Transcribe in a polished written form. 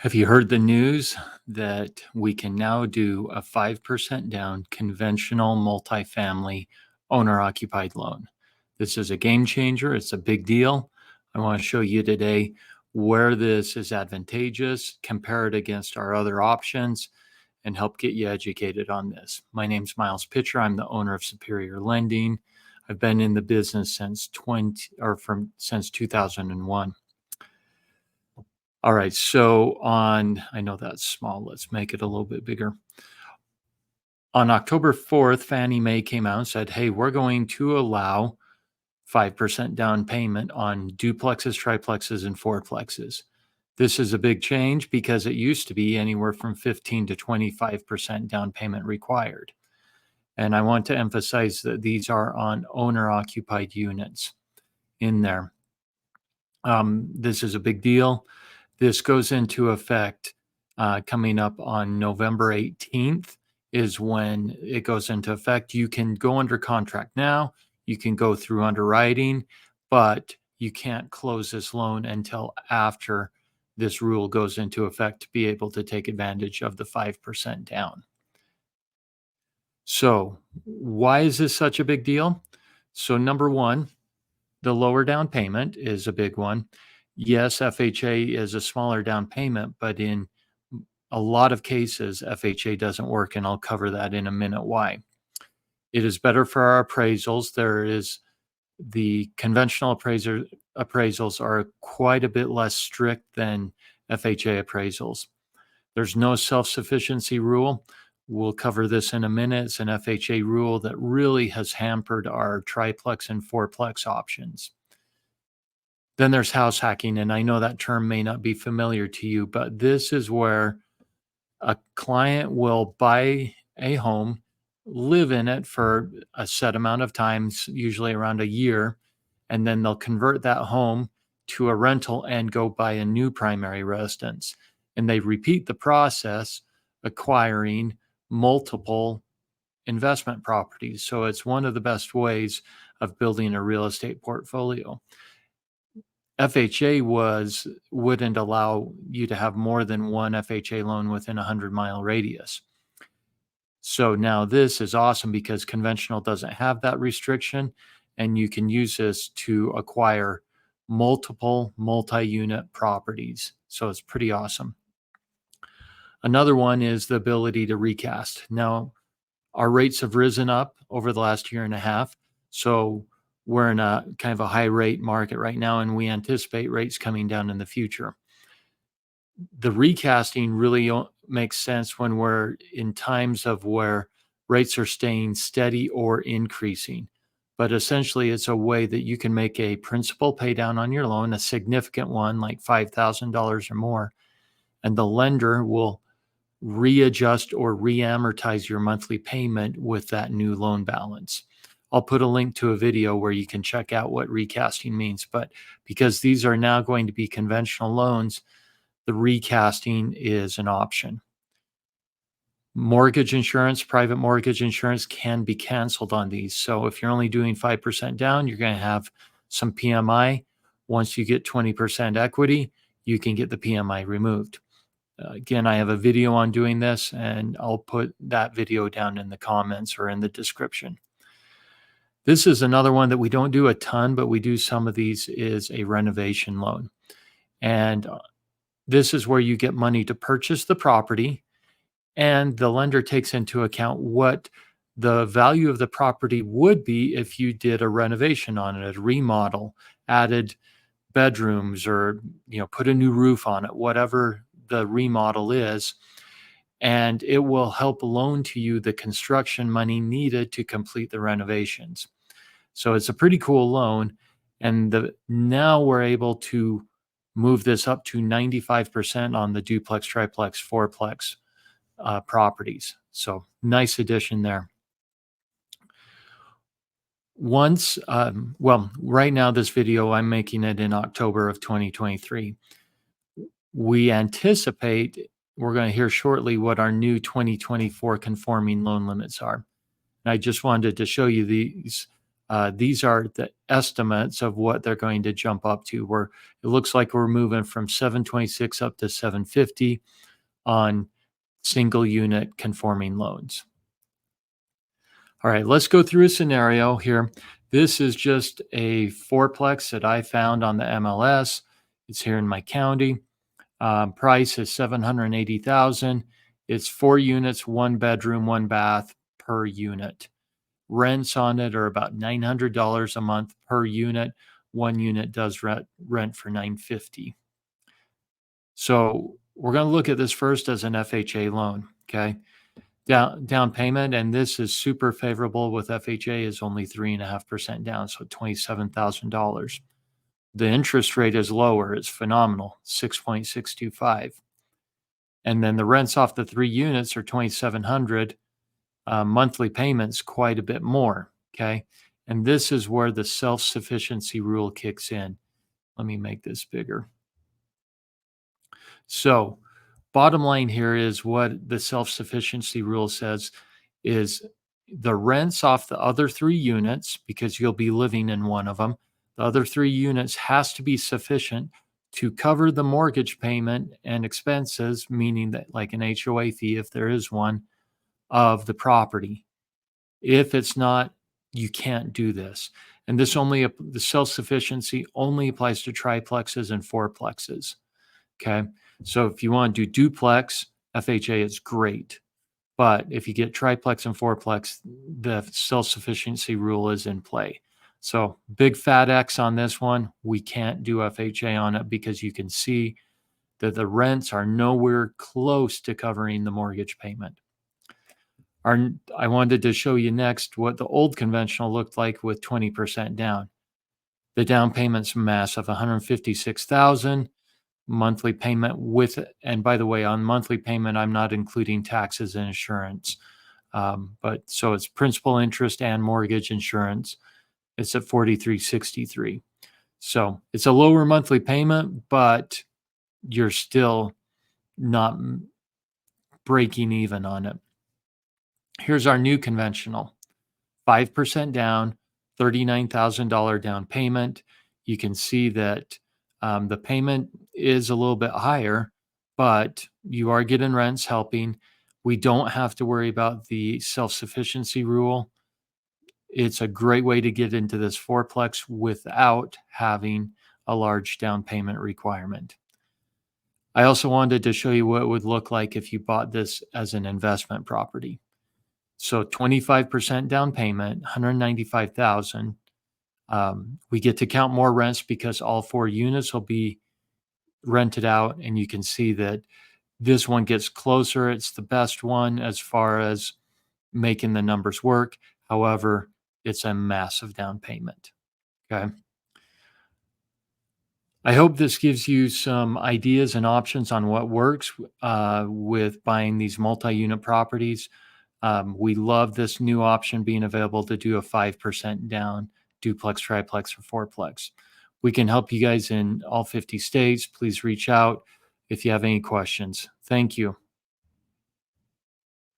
Have you heard the news that we can now do a 5% down conventional multifamily owner occupied loan? This is a game changer. It's a big deal. I want to show you today where this is advantageous, compare it against our other options, and help get you educated on this. My name's Miles Pitcher. I'm the owner of Superior Lending. I've been in the business since 2001. All right, so I know that's small, let's make it a little bit bigger. On October 4th, Fannie Mae came out and said, hey, we're going to allow 5% down payment on duplexes, triplexes, and fourplexes. This is a big change because it used to be anywhere from 15 to 25% down payment required. And I want to emphasize that these are on owner-occupied units in there. This is a big deal. This goes into effect coming up on November 18th is when it goes into effect. You can go under contract now. You can go through underwriting, but you can't close this loan until after this rule goes into effect to be able to take advantage of the 5% down. So why is this such a big deal? So number one, the lower down payment is a big one. Yes, FHA is a smaller down payment, but in a lot of cases, FHA doesn't work, and I'll cover that in a minute why. It is better for our appraisals. The conventional appraisals are quite a bit less strict than FHA appraisals. There's no self-sufficiency rule. We'll cover this in a minute. It's an FHA rule that really has hampered our triplex and fourplex options. Then there's house hacking, and I know that term may not be familiar to you, but this is where a client will buy a home, live in it for a set amount of times, usually around a year, and then they'll convert that home to a rental and go buy a new primary residence. And they repeat the process, acquiring multiple investment properties. So it's one of the best ways of building a real estate portfolio. FHA wouldn't allow you to have more than one FHA loan within a 100-mile radius. So now this is awesome because conventional doesn't have that restriction, and you can use this to acquire multiple multi-unit properties. So it's pretty awesome. Another one is the ability to recast. Now, our rates have risen up over the last year and a half. So we're in a kind of a high rate market right now, and we anticipate rates coming down in the future. The recasting really makes sense when we're in times of where rates are staying steady or increasing. But essentially, it's a way that you can make a principal pay down on your loan, a significant one like $5,000 or more, and the lender will readjust or re-amortize your monthly payment with that new loan balance. I'll put a link to a video where you can check out what recasting means. But because these are now going to be conventional loans, the recasting is an option. Mortgage insurance, private mortgage insurance can be canceled on these. So if you're only doing 5% down, you're going to have some PMI. Once you get 20% equity, you can get the PMI removed. Again, I have a video on doing this, and I'll put that video down in the comments or in the description. This is another one that we don't do a ton, but we do some of these, is a renovation loan. And this is where you get money to purchase the property, and the lender takes into account what the value of the property would be if you did a renovation on it, a remodel, added bedrooms, or put a new roof on it, whatever the remodel is, and it will help loan to you the construction money needed to complete the renovations. So it's a pretty cool loan, and now we're able to move this up to 95% on the duplex, triplex, fourplex properties. So nice addition there. Right now this video, I'm making it in October of 2023. We anticipate we're going to hear shortly what our new 2024 conforming loan limits are. And I just wanted to show you these. These are the estimates of what they're going to jump up to. Where it looks like we're moving from 726 up to 750 on single unit conforming loans. All right, let's go through a scenario here. This is just a fourplex that I found on the MLS. It's here in my county. Price is 780,000. It's 4 units, 1 bedroom, 1 bath per unit. Rents on it are about $900 a month per unit. One unit does rent for $950. So we're going to look at this first as an FHA loan. Okay. Down payment, and this is super favorable with FHA, is only 3.5% down, so $27,000. The interest rate is lower. It's phenomenal, 6.625. And then the rents off the 3 units are 2,700. Monthly payments quite a bit more. Okay. And this is where the self-sufficiency rule kicks in. Let me make this bigger. So, bottom line here is what the self-sufficiency rule says is the rents off the other 3 units, because you'll be living in one of them, the other 3 units has to be sufficient to cover the mortgage payment and expenses, meaning that like an HOA fee, if there is one, of the property. If it's not, you can't do this. And the self-sufficiency only applies to triplexes and fourplexes. Okay. So if you want to do duplex, FHA is great. But if you get triplex and fourplex, the self-sufficiency rule is in play. So big fat X on this one. We can't do FHA on it because you can see that the rents are nowhere close to covering the mortgage payment. I wanted to show you next what the old conventional looked like with 20% down. The down payment's massive, 156,000 monthly payment with, and by the way, on monthly payment, I'm not including taxes and insurance. But so it's principal, interest, and mortgage insurance. It's at 4363. So it's a lower monthly payment, but you're still not breaking even on it. Here's our new conventional. 5% down, $39,000 down payment. You can see that the payment is a little bit higher, but you are getting rents helping. We don't have to worry about the self-sufficiency rule. It's a great way to get into this fourplex without having a large down payment requirement. I also wanted to show you what it would look like if you bought this as an investment property. So 25% down payment, 195,000. We get to count more rents because all 4 units will be rented out, and you can see that this one gets closer. It's the best one as far as making the numbers work. However, it's a massive down payment. Okay. I hope this gives you some ideas and options on what works with buying these multi-unit properties. We love this new option being available to do a 5% down duplex, triplex, or fourplex. We can help you guys in all 50 states. Please reach out if you have any questions. Thank you.